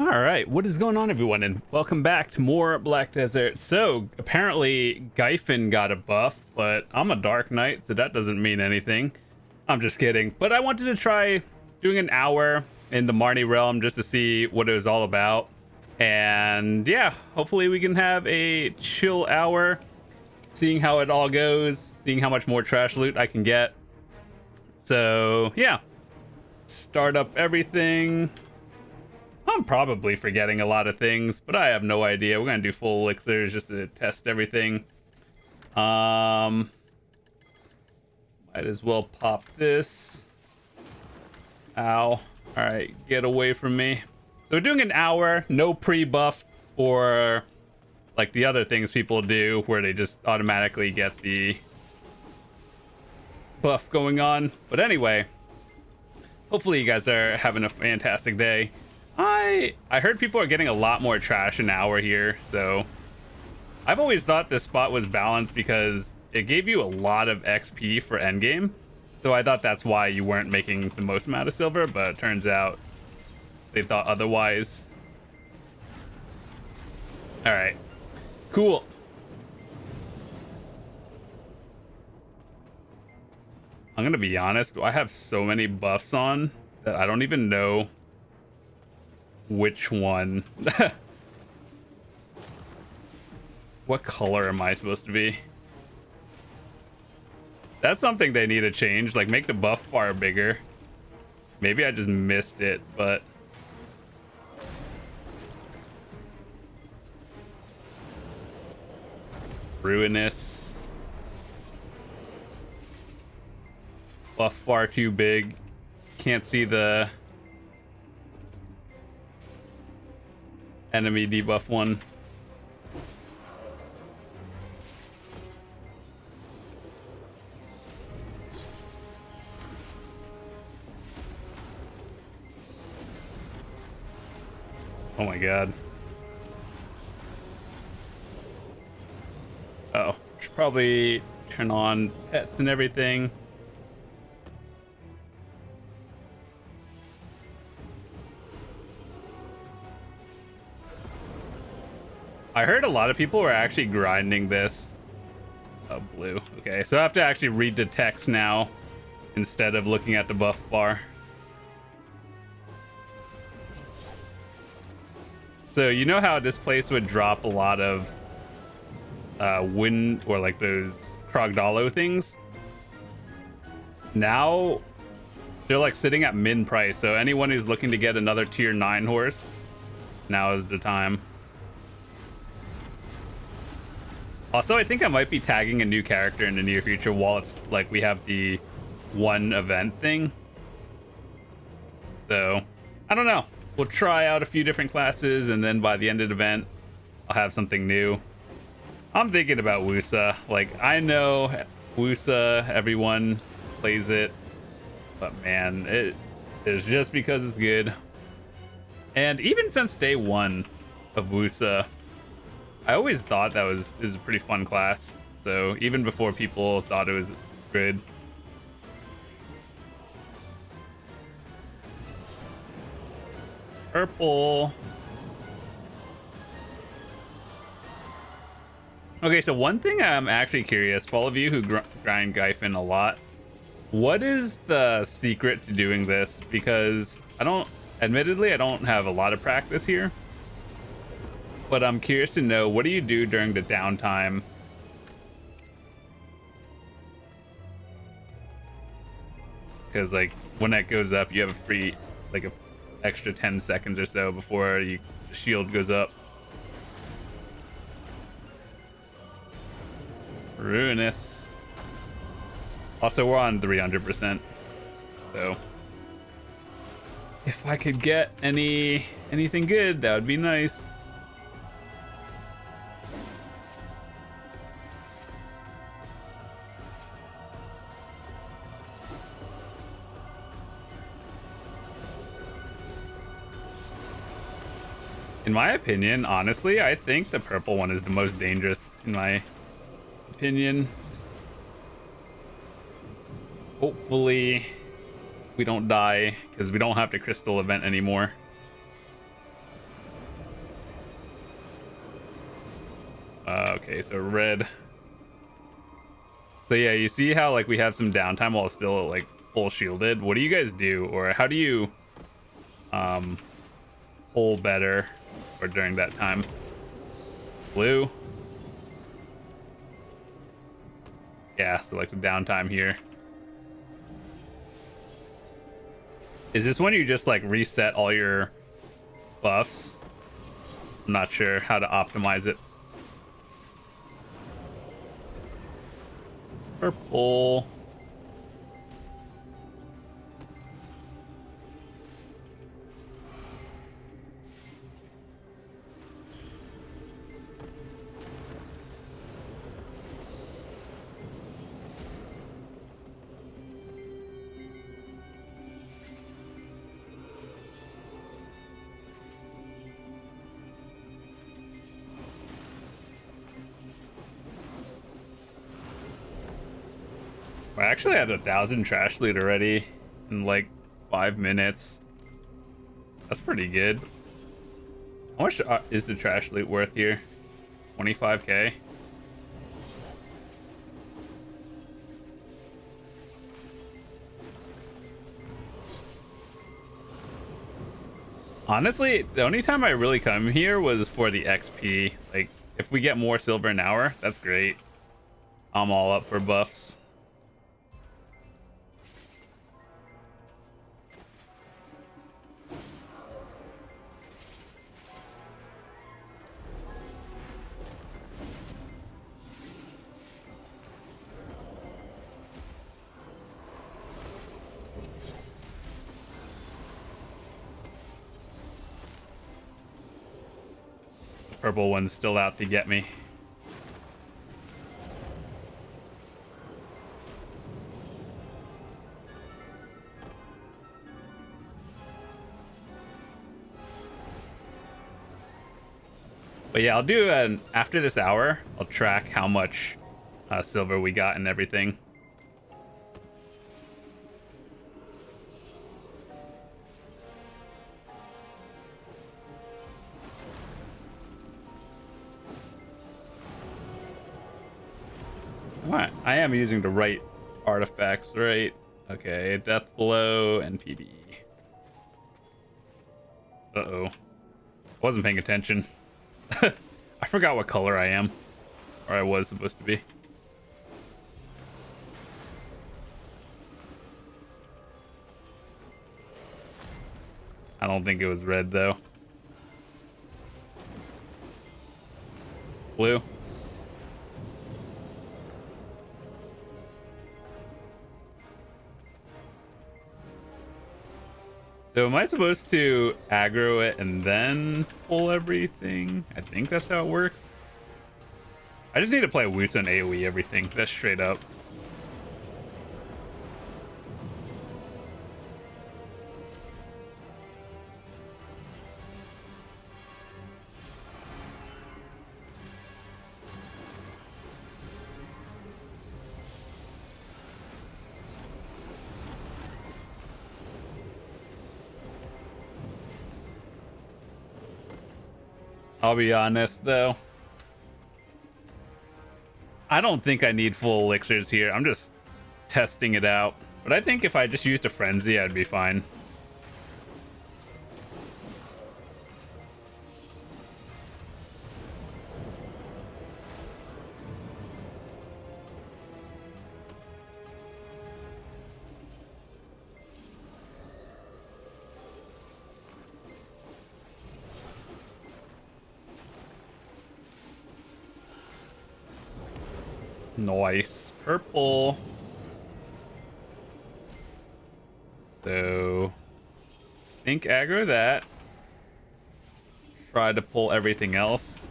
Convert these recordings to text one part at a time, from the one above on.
All right, what is going on, everyone, and welcome back to more Black Desert. So apparently Gyfin got a buff, but I'm a Dark Knight, so that doesn't mean anything. I'm just kidding. But I wanted to try doing an hour in the Marnie realm just to see what it was all about. And yeah, hopefully we can have a chill hour, seeing how it all goes, seeing how much more trash loot I can get. So yeah, start up everything. I'm probably forgetting a lot of things, but I have no idea. We're gonna do full elixirs just to test everything. Might as well pop this. Ow. All right, get away from me. So we're doing an hour, no pre-buff for like the other things people do where they just automatically get the buff going on. But anyway, hopefully you guys are having a fantastic day. I heard people are getting a lot more trash an hour here, so I've always thought this spot was balanced because it gave you a lot of XP for endgame. So I thought that's why you weren't making the most amount of silver, but it turns out they thought otherwise. All right, cool. I'm gonna be honest, I have so many buffs on that I don't even know which one. What color am I supposed to be? That's something they need to change, like make the buff bar bigger. Maybe I just missed it, but ruinous. Buff bar too big. Can't see the enemy debuff one. Oh my god. Oh, should probably turn on pets and everything. I heard a lot of people were actually grinding this. Oh, blue. Okay, so I have to actually read the text now instead of looking at the buff bar. So you know how this place would drop a lot of wind or like those Krogdalo things? Now they're like sitting at min price, so anyone who's looking to get another tier 9 horse, now is the time. Also, I think I might be tagging a new character in the near future while it's like we have the one event thing. So, I don't know. We'll try out a few different classes, and then by the end of the event, I'll have something new. I'm thinking about Wusa. Like, I know Wusa, everyone plays it, but man, it is just because it's good. And even since day one of Wusa, I always thought it was a pretty fun class. So even before people thought it was good. Purple. Okay, so one thing I'm actually curious, for all of you who grind Gyfin a lot, what is the secret to doing this? Because admittedly, I don't have a lot of practice here. But I'm curious to know, what do you do during the downtime? Because like when that goes up, you have a free like a extra 10 seconds or so before the shield goes up. Ruinous. Also, we're on 300%. So if I could get anything good, that would be nice. In my opinion, honestly, I think the purple one is the most dangerous, in my opinion. Hopefully we don't die, because we don't have the crystal event anymore. Okay, so red. So yeah, you see how like we have some downtime while still like full shielded. What do you guys do, or how do you pull better or during that time? Blue. Yeah, so like the downtime here. Is this when you just like reset all your buffs? I'm not sure how to optimize it. Purple. I actually had 1,000 trash loot already in like 5 minutes. That's pretty good. How much is the trash loot worth here? 25k. Honestly, the only time I really come here was for the XP. Like, if we get more silver an hour, that's great. I'm all up for buffs. Purple one's still out to get me. But yeah, I'll do after this hour, I'll track how much silver we got and everything. What? I am using the right artifacts, right? Okay, death blow and PvE. Uh-oh. Wasn't paying attention. I forgot what color I am. Or I was supposed to be. I don't think it was red, though. Blue. So am I supposed to aggro it and then pull everything? I think that's how it works. I just need to play Wusa and AoE everything. That's straight up. I'll be honest, though. I don't think I need full elixirs here. I'm just testing it out. But I think if I just used a frenzy, I'd be fine. Nice. Purple. So, think aggro that. Try to pull everything else.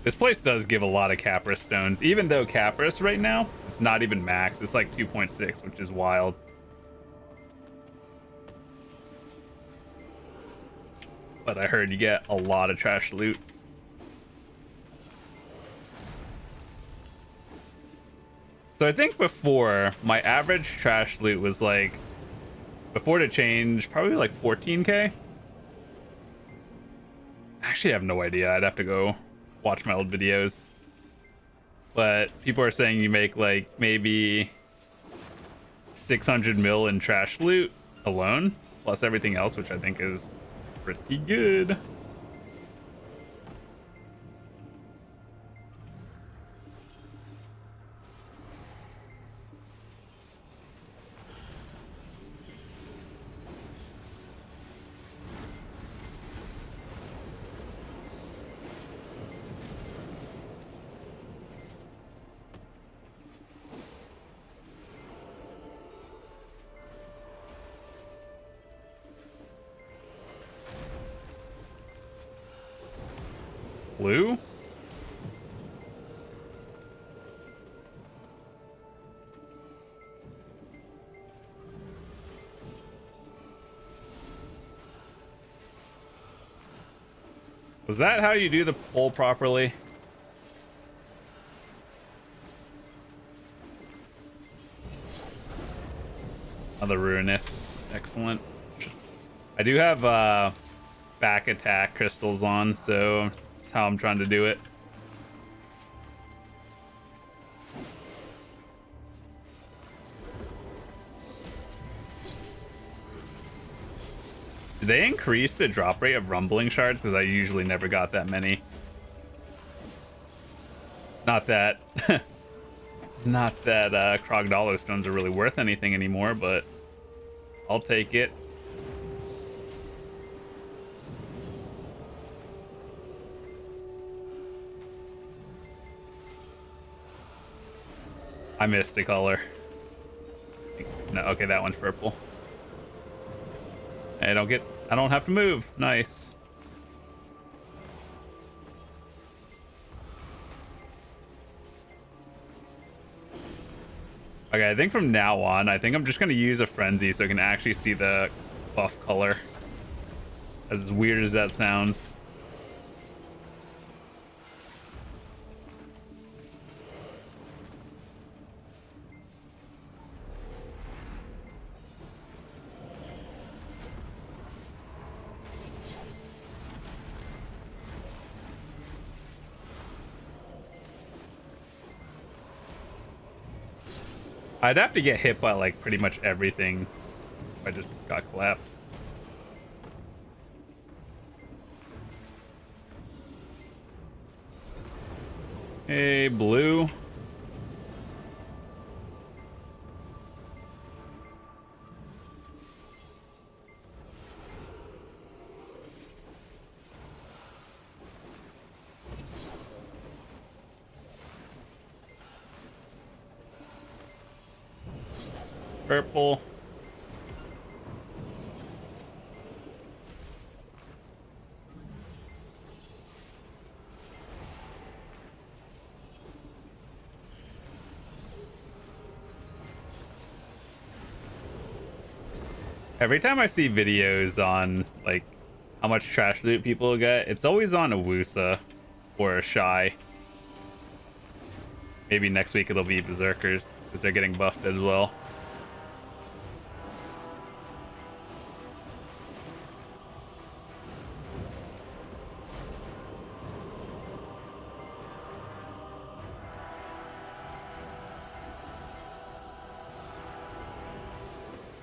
This place does give a lot of Capra stones, even though Capra's right now, it's not even max. It's like 2.6, which is wild. But I heard you get a lot of trash loot. So I think before, my average trash loot was like Before the change, probably like 14k. Actually, I have no idea. I'd have to go watch my old videos. But people are saying you make like maybe 600 mil in trash loot alone, plus everything else, which I think is pretty good. Blue? Was that how you do the pull properly? Another ruinous. Excellent. I do have back attack crystals on, so that's how I'm trying to do it. Did they increase the drop rate of rumbling shards? Because I usually never got that many. Not that not that Krogdalo stones are really worth anything anymore, but I'll take it. I missed the color. No, okay, that one's purple. I don't have to move. Nice. Okay, I think from now on, I think I'm just gonna use a frenzy so I can actually see the buff color. As weird as that sounds. I'd have to get hit by like pretty much everything if I just got clapped. Hey, blue. Purple. Every time I see videos on like how much trash loot people get, it's always on a Wusa or a Shy. Maybe next week it'll be Berserkers because they're getting buffed as well.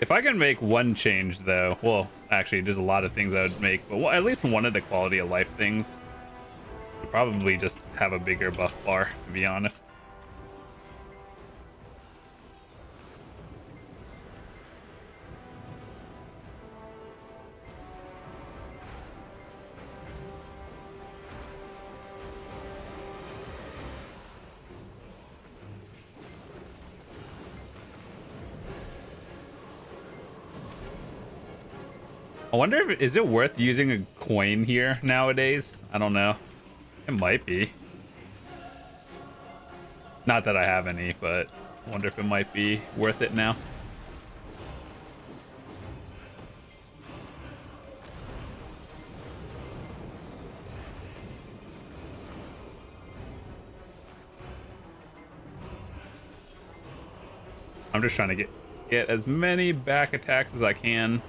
If I can make one change though, well, actually there's a lot of things I would make, but at least one of the quality of life things would probably just have a bigger buff bar, to be honest. I wonder if is it worth using a coin here nowadays? I don't know. It might be. Not that I have any, but I wonder if it might be worth it now. I'm just trying to get get as many back attacks as I can.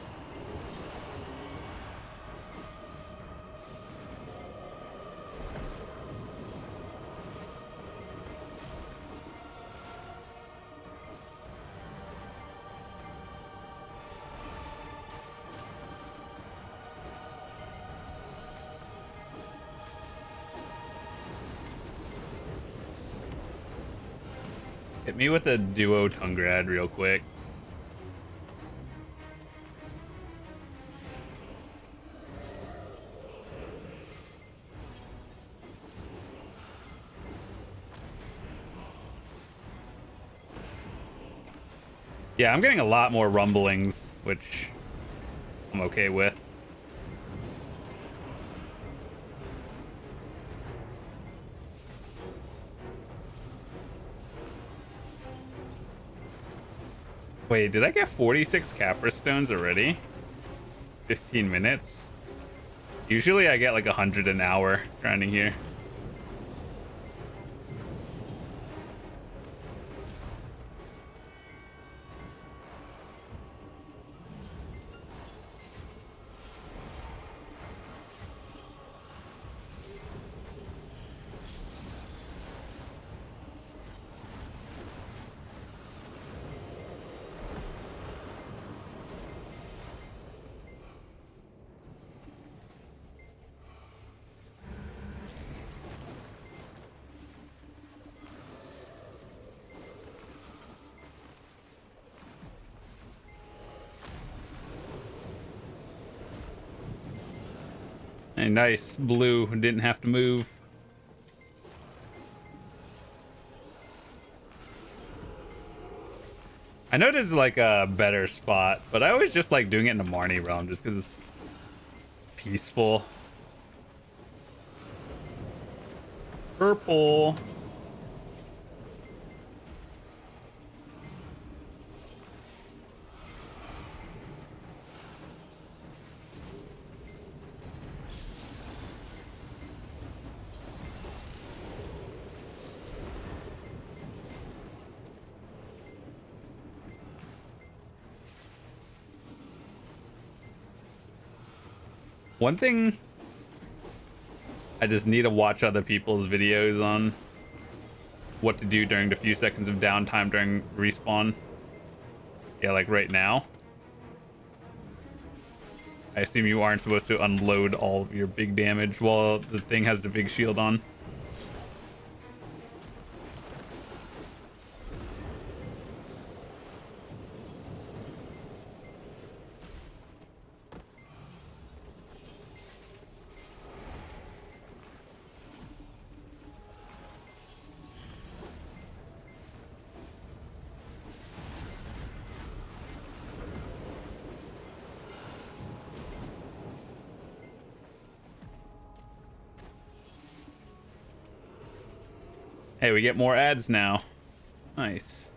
Hit me with a duo Tungrad real quick. Yeah, I'm getting a lot more rumblings, which I'm okay with. Wait, did I get 46 Capra Stones already? 15 minutes? Usually I get like 100 an hour grinding here. Hey, nice. Blue. Didn't have to move. I know this is like a better spot, but I always just like doing it in the Marnie realm just because it's peaceful. Purple. One thing I just need to watch other people's videos on what to do during the few seconds of downtime during respawn. Yeah, like right now. I assume you aren't supposed to unload all of your big damage while the thing has the big shield on. Hey, we get more ads now. Nice.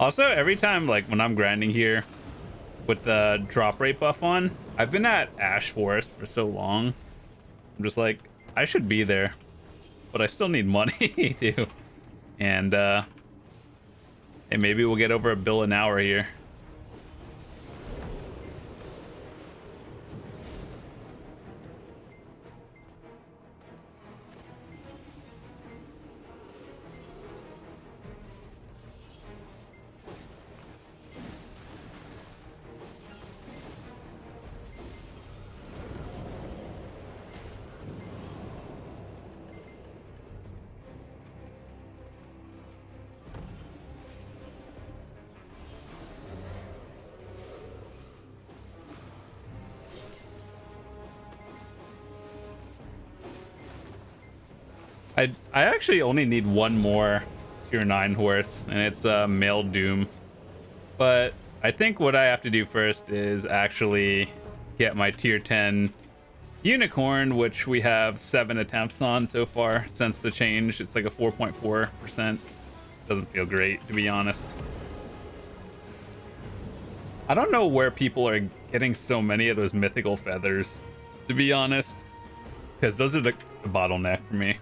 Also, every time, like, when I'm grinding here with the drop rate buff on, I've been at Ash Forest for so long. I'm just like, I should be there. But I still need money too. And hey, maybe we'll get over $1 bill an hour here. I actually only need one more tier 9 horse, and it's Male Doom. But I think what I have to do first is actually get my tier 10 unicorn, which we have 7 attempts on so far since the change. It's like a 4.4%. Doesn't feel great, to be honest. I don't know where people are getting so many of those mythical feathers, to be honest, because those are the bottleneck for me.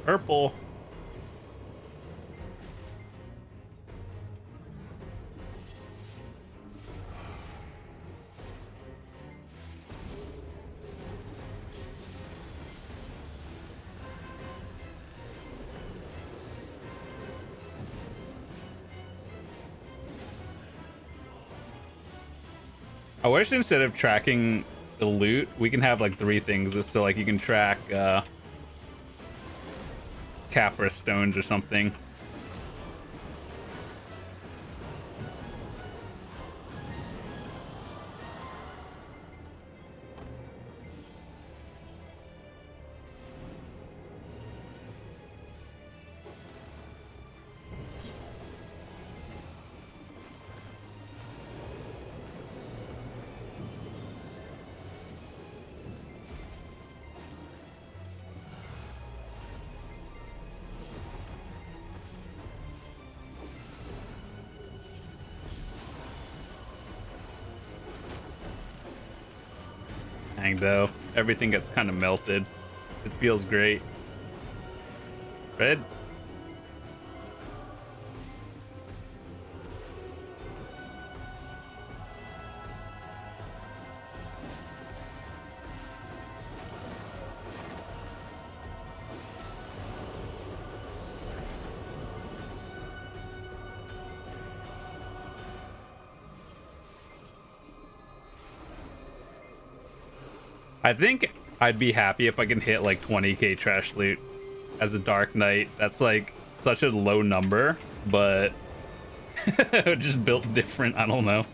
Purple. I wish instead of tracking the loot, we can have like 3 things, so like you can track Capra stones or something. Dang, though, everything gets kind of melted. It feels great. Red. I think I'd be happy if I can hit like 20k trash loot as a Dark Knight. That's like such a low number, but just built different. I don't know.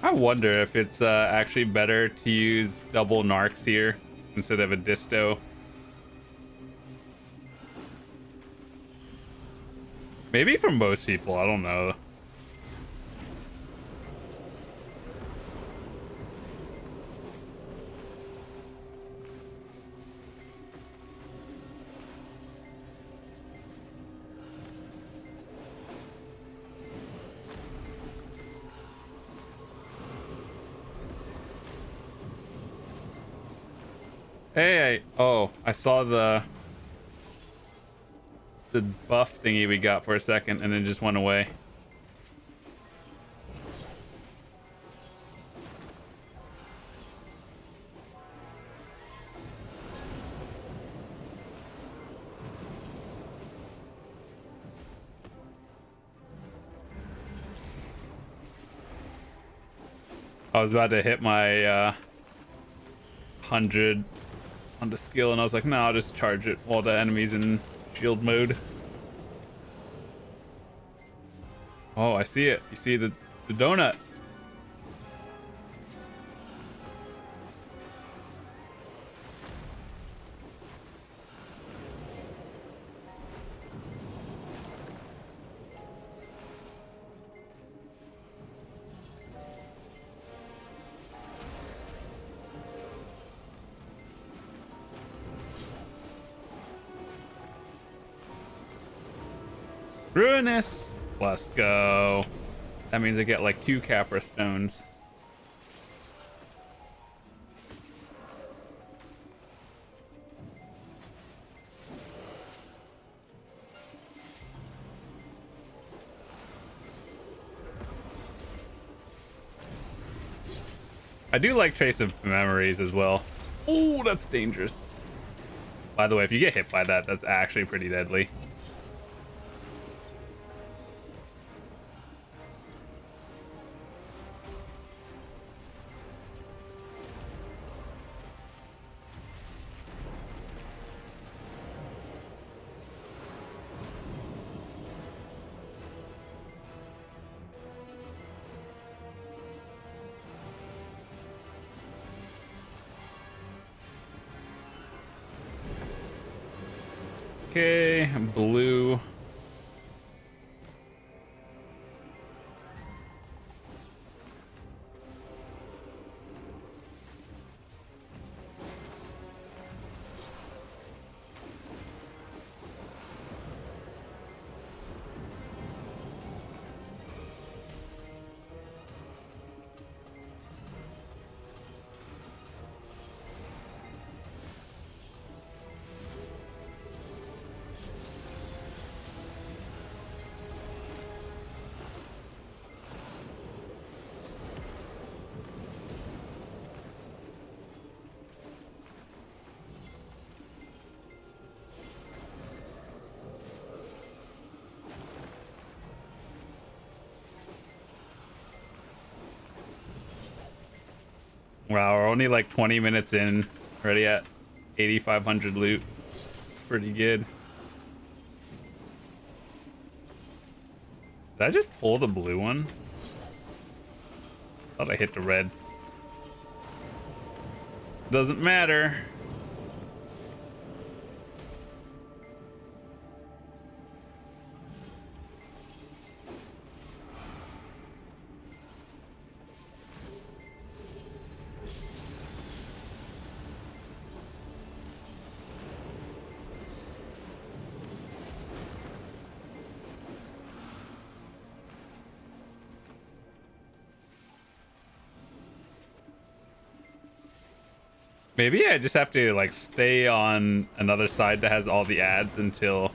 I wonder if it's actually better to use double narcs here instead of a disto. Maybe for most people, I don't know. Hey, I saw the buff thingy we got for a second and then just went away. I was about to hit my 100 on the skill and I was like, no, I'll just charge it while the enemy's in shield mode. Oh, I see it. You see the donut. Ruinous. Let's go. That means I get like 2 Capra stones. I do like Trace of Memories as well. Oh, that's dangerous. By the way, if you get hit by that, that's actually pretty deadly. Okay, blue. Wow, we're only like 20 minutes in, already at 8,500 loot. It's pretty good. Did I just pull the blue one? Thought I hit the red. Doesn't matter. Maybe I just have to like stay on another side that has all the ads until...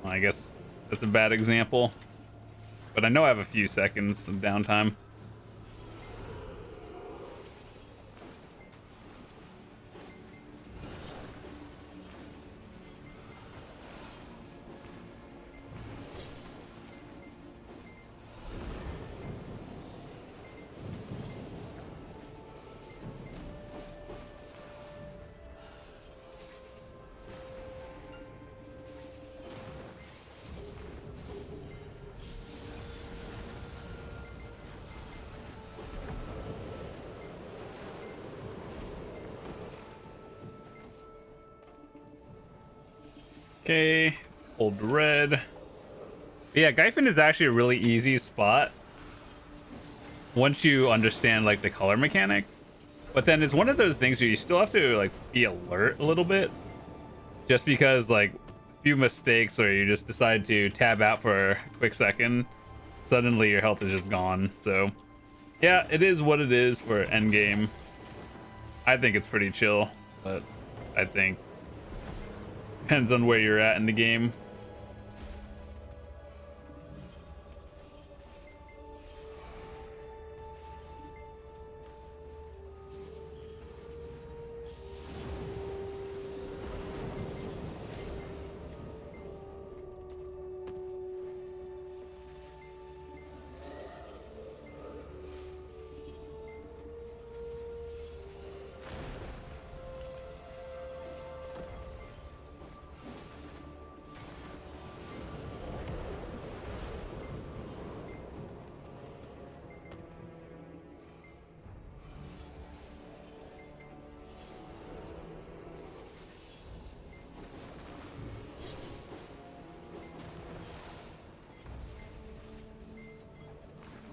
Well, I guess that's a bad example. But I know I have a few seconds of downtime. Okay, hold red. But yeah, Gyfin is actually a really easy spot once you understand like the color mechanic. But then it's one of those things where you still have to like be alert a little bit, just because like a few mistakes or you just decide to tab out for a quick second, suddenly your health is just gone. So yeah, it is what it is for endgame. I think it's pretty chill, but I think depends on where you're at in the game.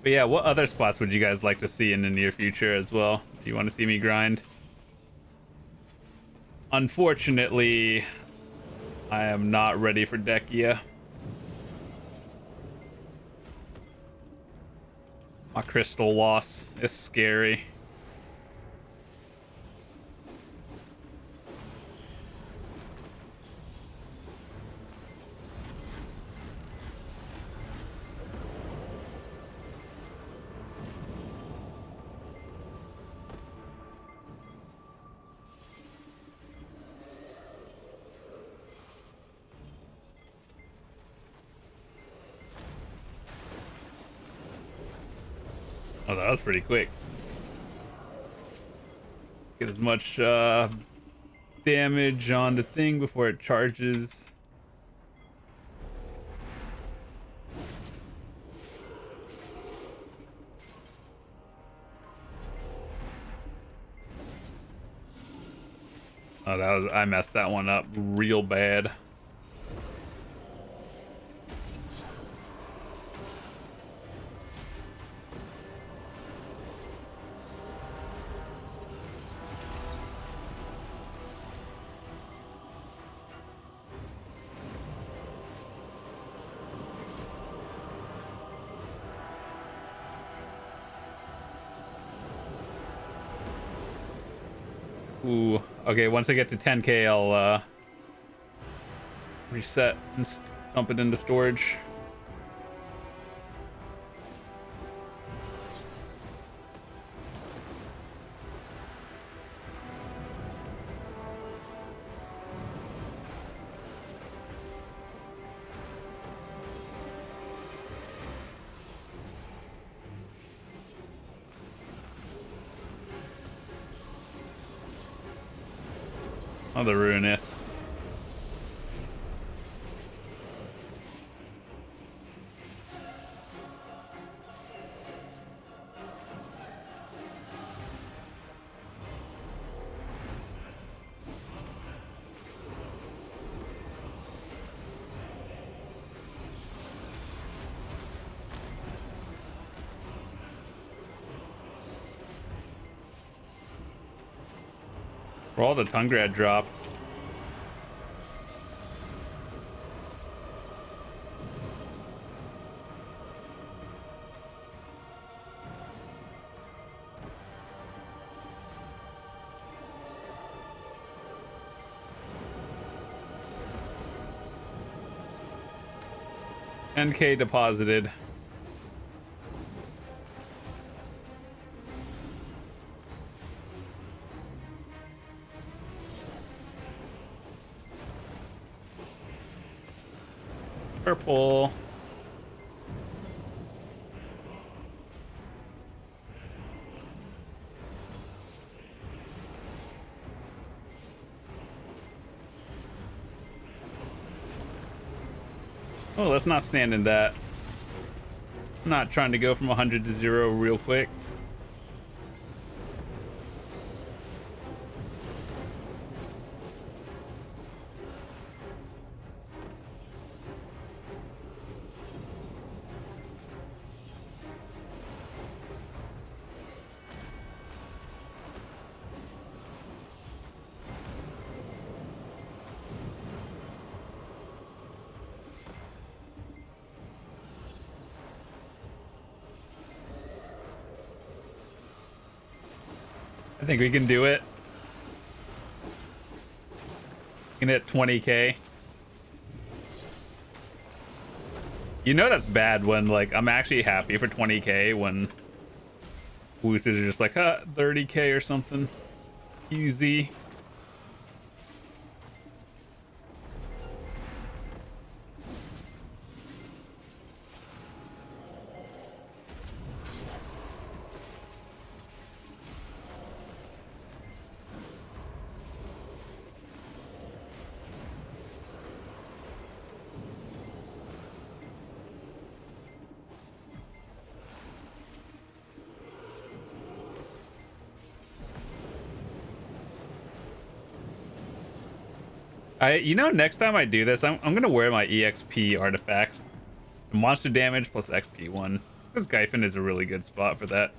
But yeah, what other spots would you guys like to see in the near future as well? Do you want to see me grind? Unfortunately, I am not ready for Dekia. My crystal loss is scary. Oh, that was pretty quick. Let's get as much damage on the thing before it charges. Oh, I messed that one up real bad. Ooh, okay, once I get to 10k, I'll reset and dump it into storage. Oh, the Ruinous. For all the Tungrad drops. $10K deposited. Purple. Oh, let's not stand in that. I'm not trying to go from 100 to 0 real quick. I think we can do it. We can hit 20k. You know that's bad when, like, I'm actually happy for 20k when boosters are just like, 30k or something. Easy. You know, next time I do this, I'm gonna wear my EXP artifacts. Monster damage plus XP one. Because Gyfin is a really good spot for that.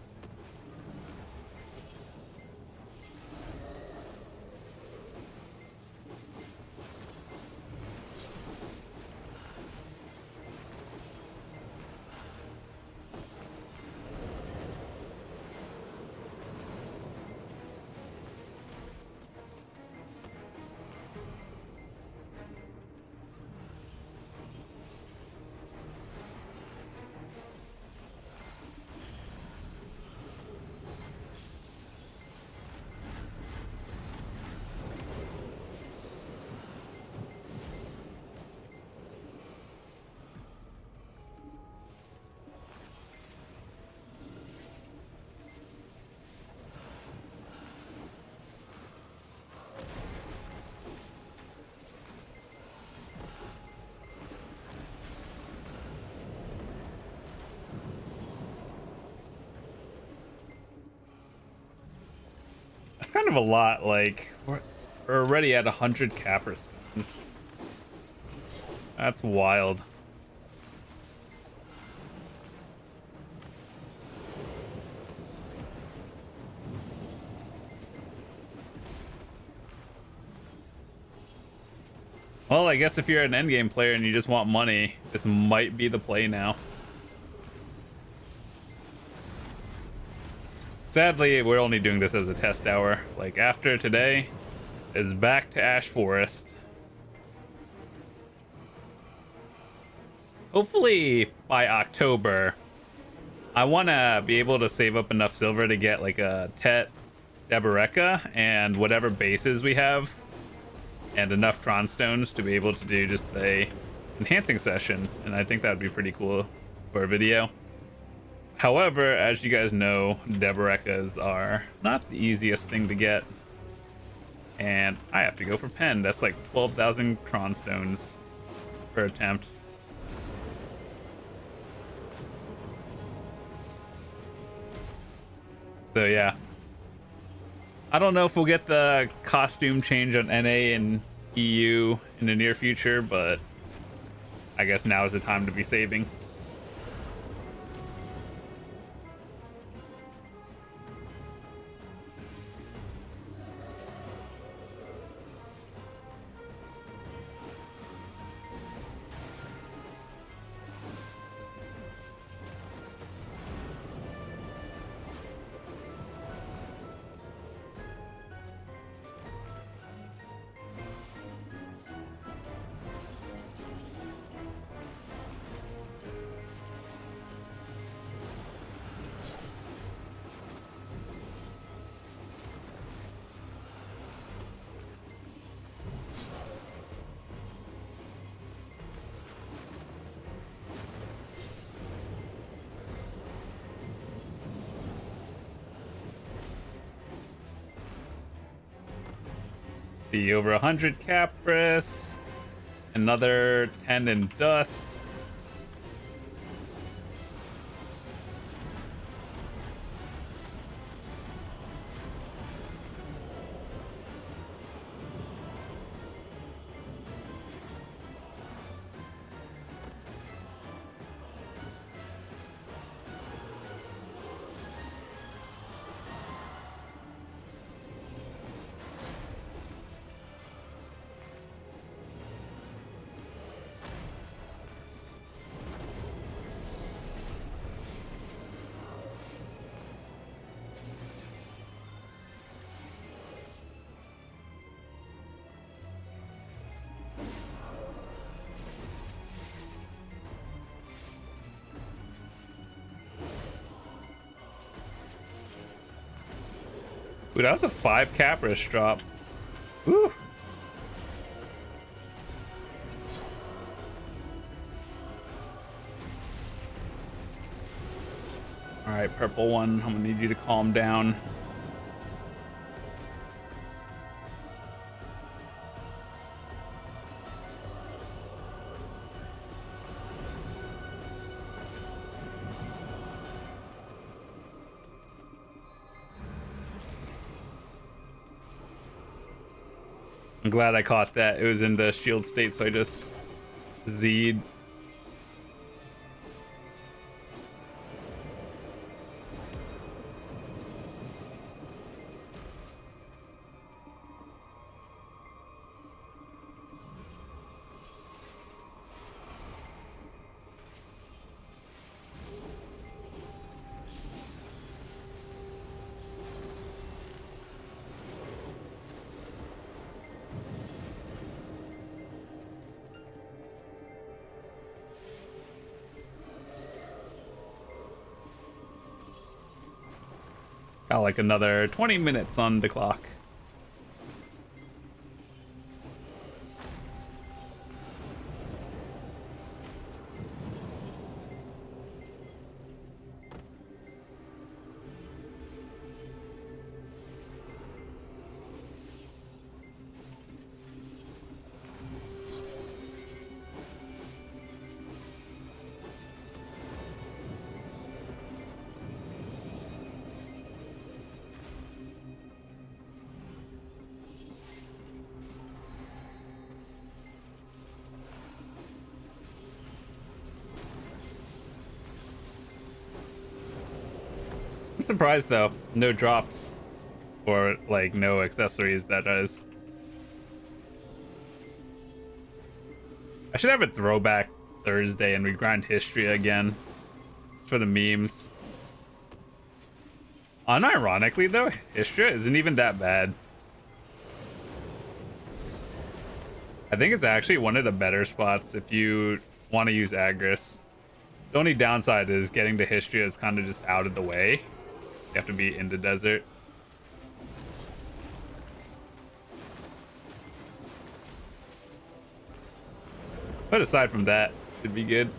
That's kind of a lot. Like, we're already at 100 capper stones. That's wild. Well, I guess if you're an endgame player and you just want money, this might be the play now. Sadly, we're only doing this as a test hour. Like, after today, is back to Ash Forest. Hopefully, by October, I want to be able to save up enough silver to get, like, a Tet, Deboreka, and whatever bases we have, and enough Tron Stones to be able to do just a enhancing session, and I think that would be pretty cool for a video. However, as you guys know, Deberekas are not the easiest thing to get. And I have to go for Pen. That's like 12,000 Tron Stones per attempt. So yeah. I don't know if we'll get the costume change on NA and EU in the near future, but I guess now is the time to be saving. See, over 100 Capris, another 10 in Dust. Ooh, that was a 5 Capris drop. Woo! Alright, purple one, I'm gonna need you to calm down. I'm glad I caught that. It was in the shield state, so I just Z'd. Got like another 20 minutes on the clock. surprised though. No drops or like no accessories, that is. I should have a throwback Thursday and we grind history again for the memes. Unironically though, history isn't even that bad. I think it's actually one of the better spots if you want to use Agris. The only downside is getting to history is kind of just out of the way. You have to be in the desert. But aside from that, should be good.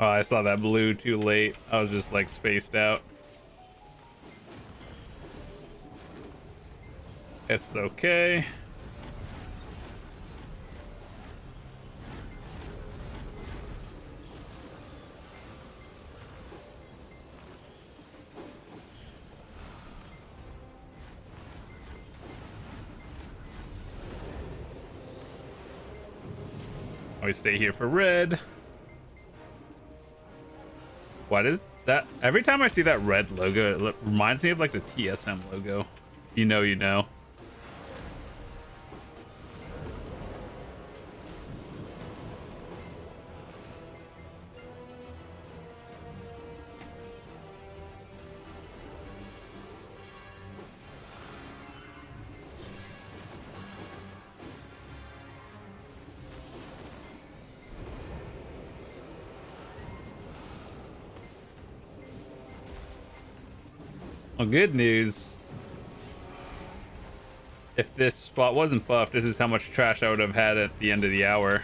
Oh, I saw that blue too late. I was just like spaced out. It's okay. Always stay here for red. What is that? Every time I see that red logo, it reminds me of like the TSM logo. You know, you know. Well, good news. If this spot wasn't buffed, this is how much trash I would have had at the end of the hour.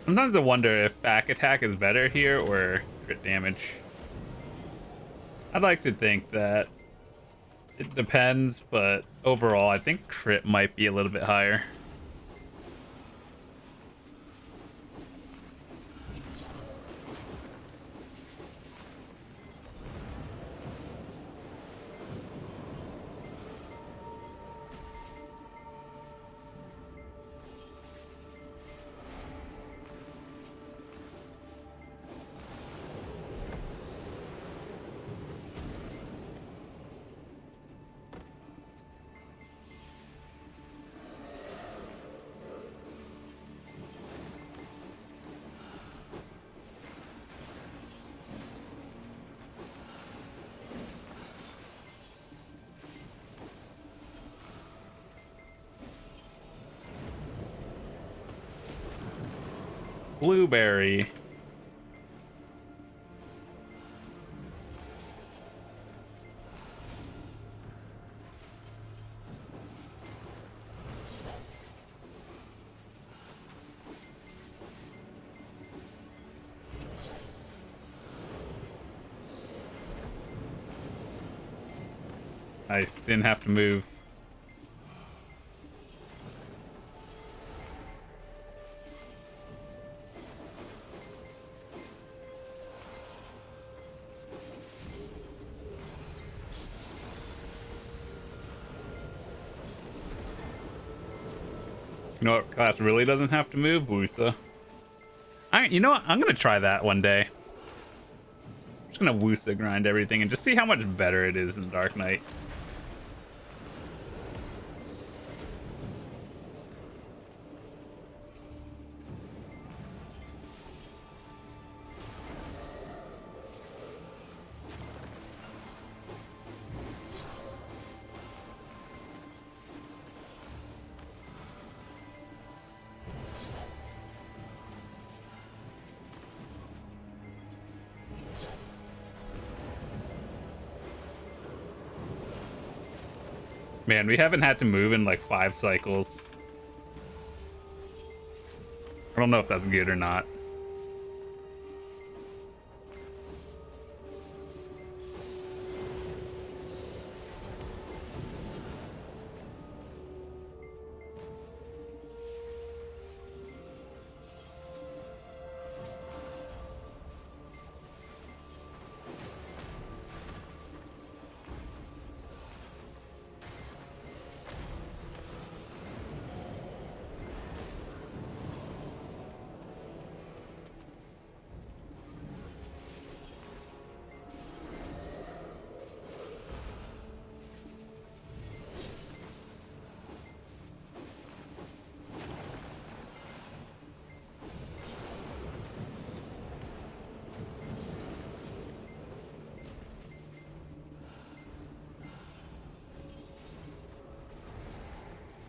Sometimes I wonder if back attack is better here or crit damage. I'd like to think that it depends, but overall I think crit might be a little bit higher. Blueberry. Nice, didn't have to move. You know what class really doesn't have to move? Wusa. You know what? I'm gonna try that one day. I'm just gonna Wusa grind everything and just see how much better it is than Dark Knight. Man, we haven't had to move in like 5 cycles. I don't know if that's good or not.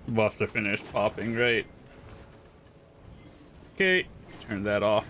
Buffs are finished popping, right? Okay, turn that off.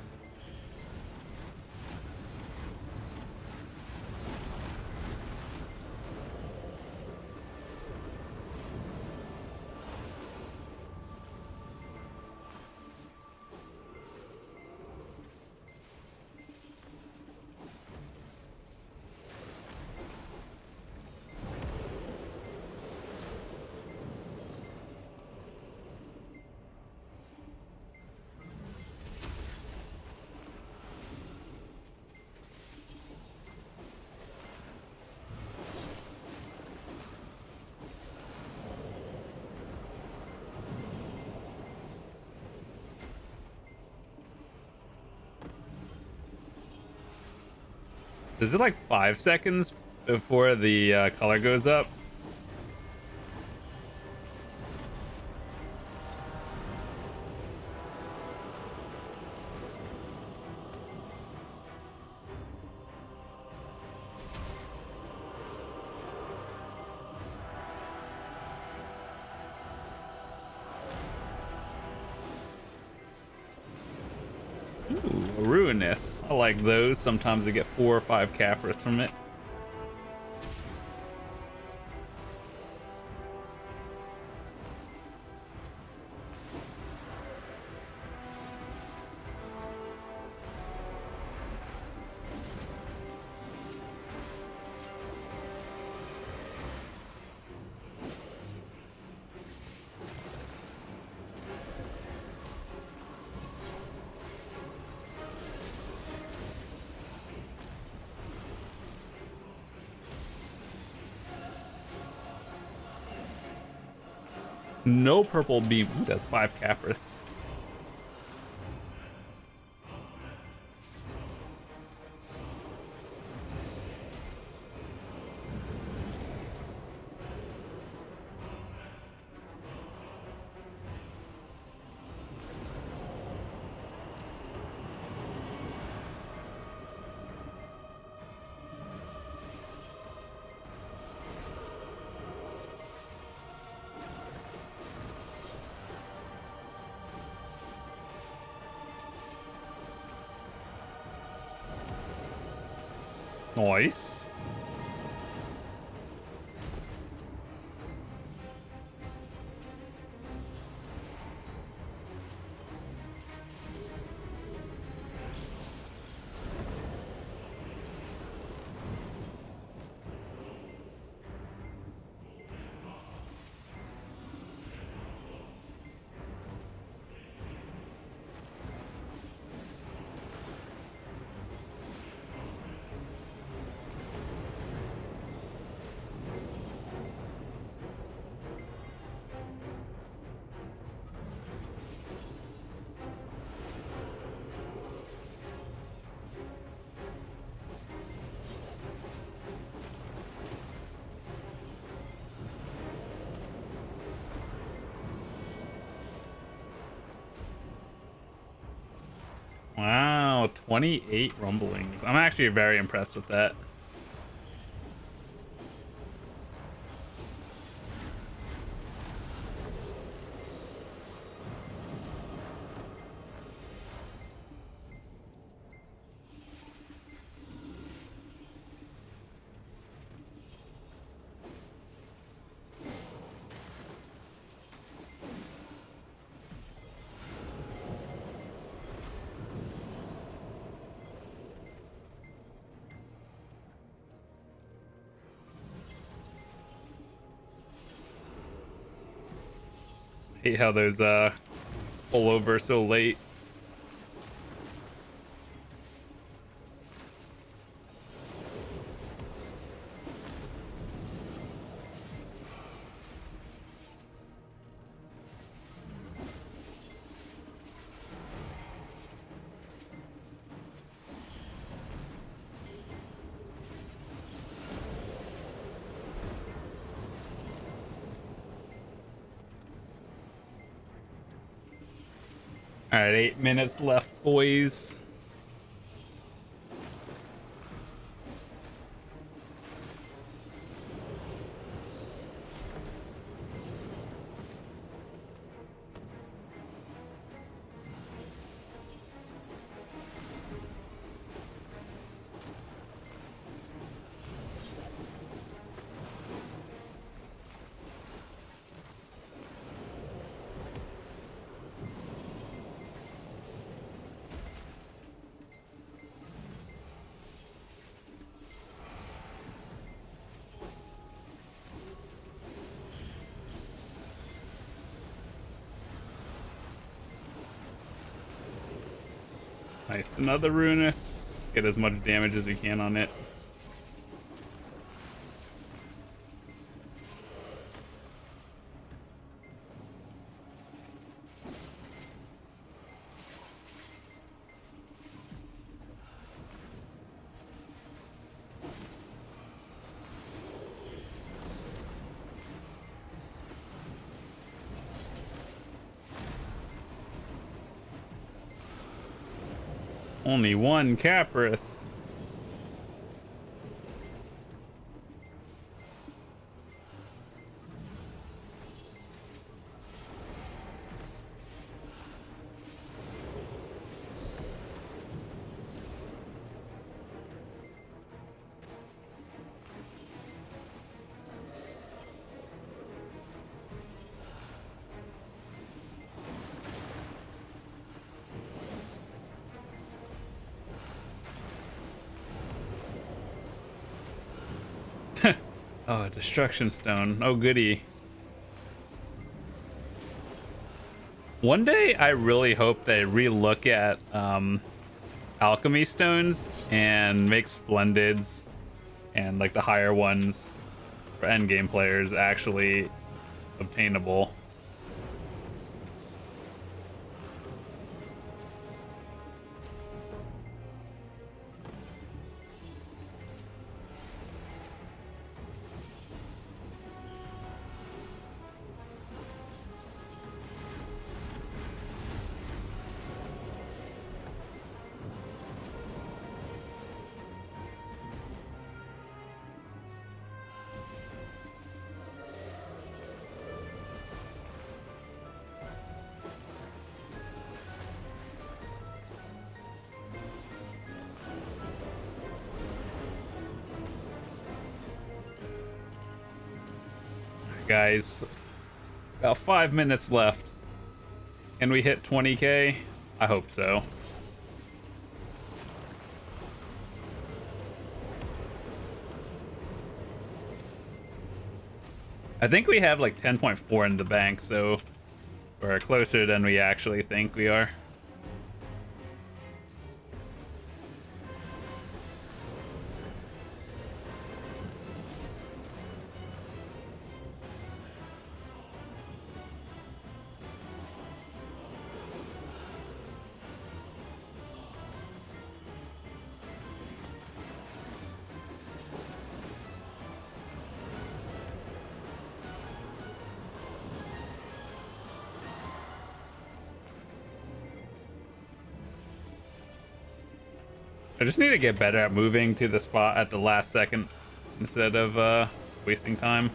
Is it like 5 seconds before the color goes up? Ooh, ruinous. I like those. Sometimes I get 4 or 5 Capras from it. No purple beam. Ooh, that's 5 Capras. Nice. Wow, 28 rumblings. I'm actually very impressed with that. Hate how those pull over so late. All right, 8 minutes left, boys. Nice, another Runus. Get as much damage as we can on it. Only one Capris. Oh, Destruction Stone. Oh, goody. One day, I really hope they re-look at Alchemy Stones and make Splendids and like the higher ones for endgame players actually obtainable. Guys, about 5 minutes left. Can we hit 20k? I hope so. I think we have like 10.4 in the bank, so we're closer than we actually think we are. I just need to get better at moving to the spot at the last second instead of wasting time.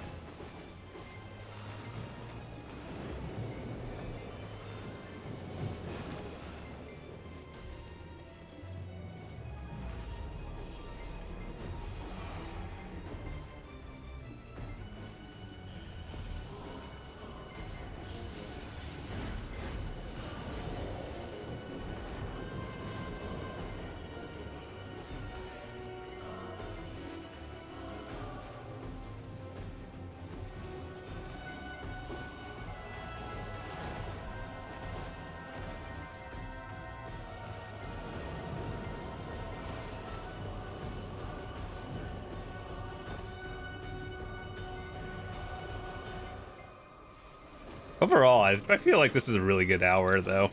Overall, I feel like this is a really good hour, though.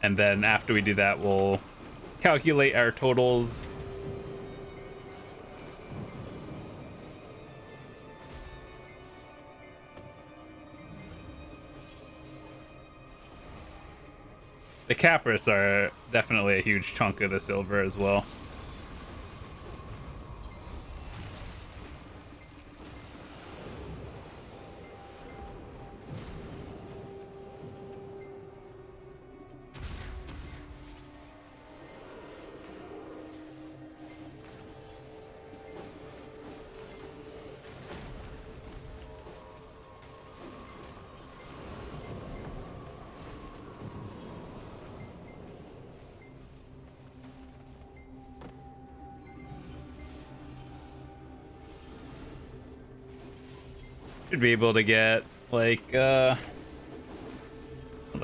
And then after we do that, we'll calculate our totals. The Capris are definitely a huge chunk of the silver as well. Should be able to get like another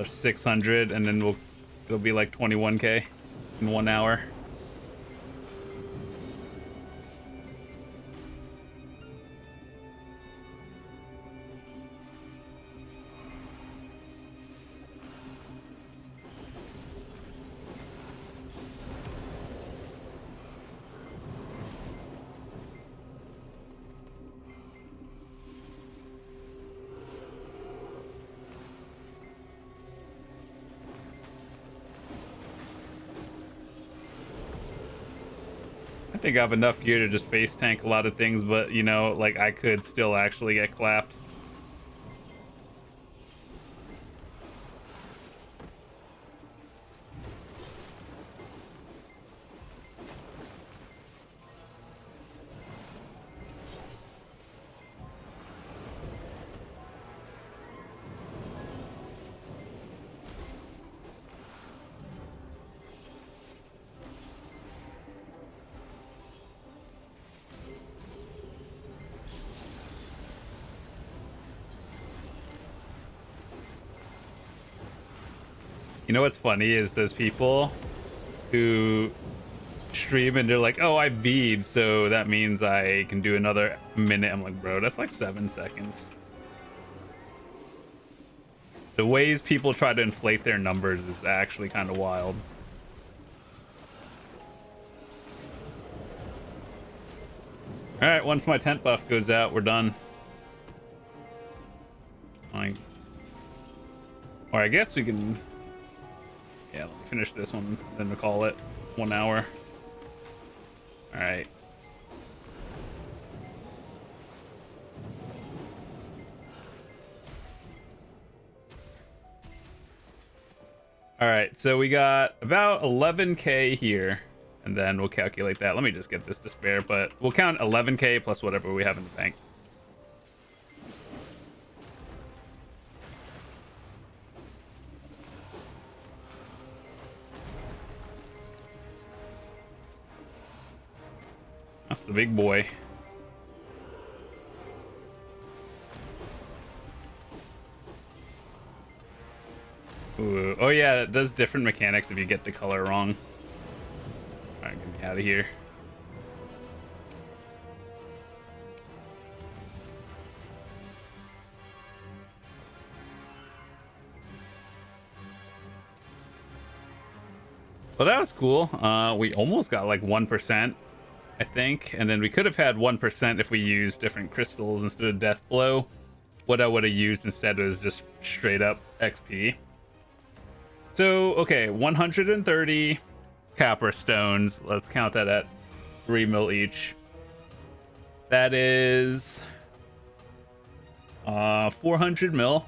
600, and then it'll be like 21k in 1 hour. I think I have enough gear to just face tank a lot of things, but you know, like I could still actually get clapped. You know what's funny is those people who stream and they're like, oh, I V'd, so that means I can do another minute. I'm like, bro, that's like 7 seconds. The ways people try to inflate their numbers is actually kind of wild. All right, once my tent buff goes out, we're done. Fine. Or I guess we can... Yeah, let me finish this one, then we'll call it 1 hour. All right. All right, so we got about 11k here, and then we'll calculate that. Let me just get this to spare, but we'll count 11k plus whatever we have in the bank. That's the big boy. Ooh. Oh yeah, it does different mechanics if you get the color wrong. Alright, get me out of here. Well, that was cool. We almost got like 1%. I think, and then we could have had 1% if we used different crystals instead of Death Blow. What I would have used instead was just straight up XP. So, okay, 130 Capra stones. Let's count that at 3 mil each. That is 400 mil.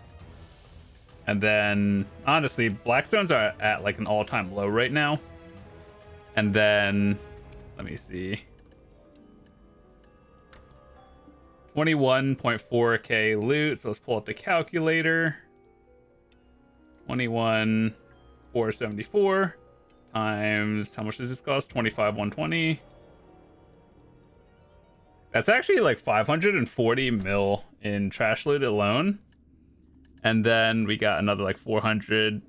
And then, honestly, Blackstones are at like an all-time low right now. And then, let me see. 21.4k loot, so let's pull up the calculator. 21,474 times, how much does this cost? 25,120. That's actually like 540 mil in trash loot alone. And then we got another like 400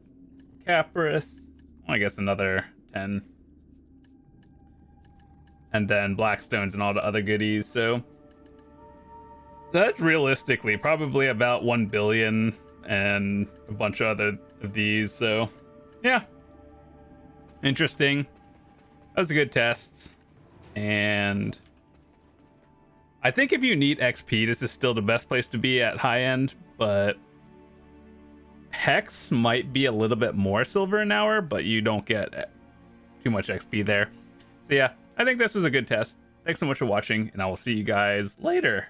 Capris. I guess another 10. And then Blackstones and all the other goodies, so... That's realistically probably about 1 billion and a bunch of other of these. So yeah, interesting. That was a good test. And I think if you need XP, this is still the best place to be at high end, but Hex might be a little bit more silver an hour, but you don't get too much XP there. So yeah, I think this was a good test. Thanks so much for watching, and I will see you guys later.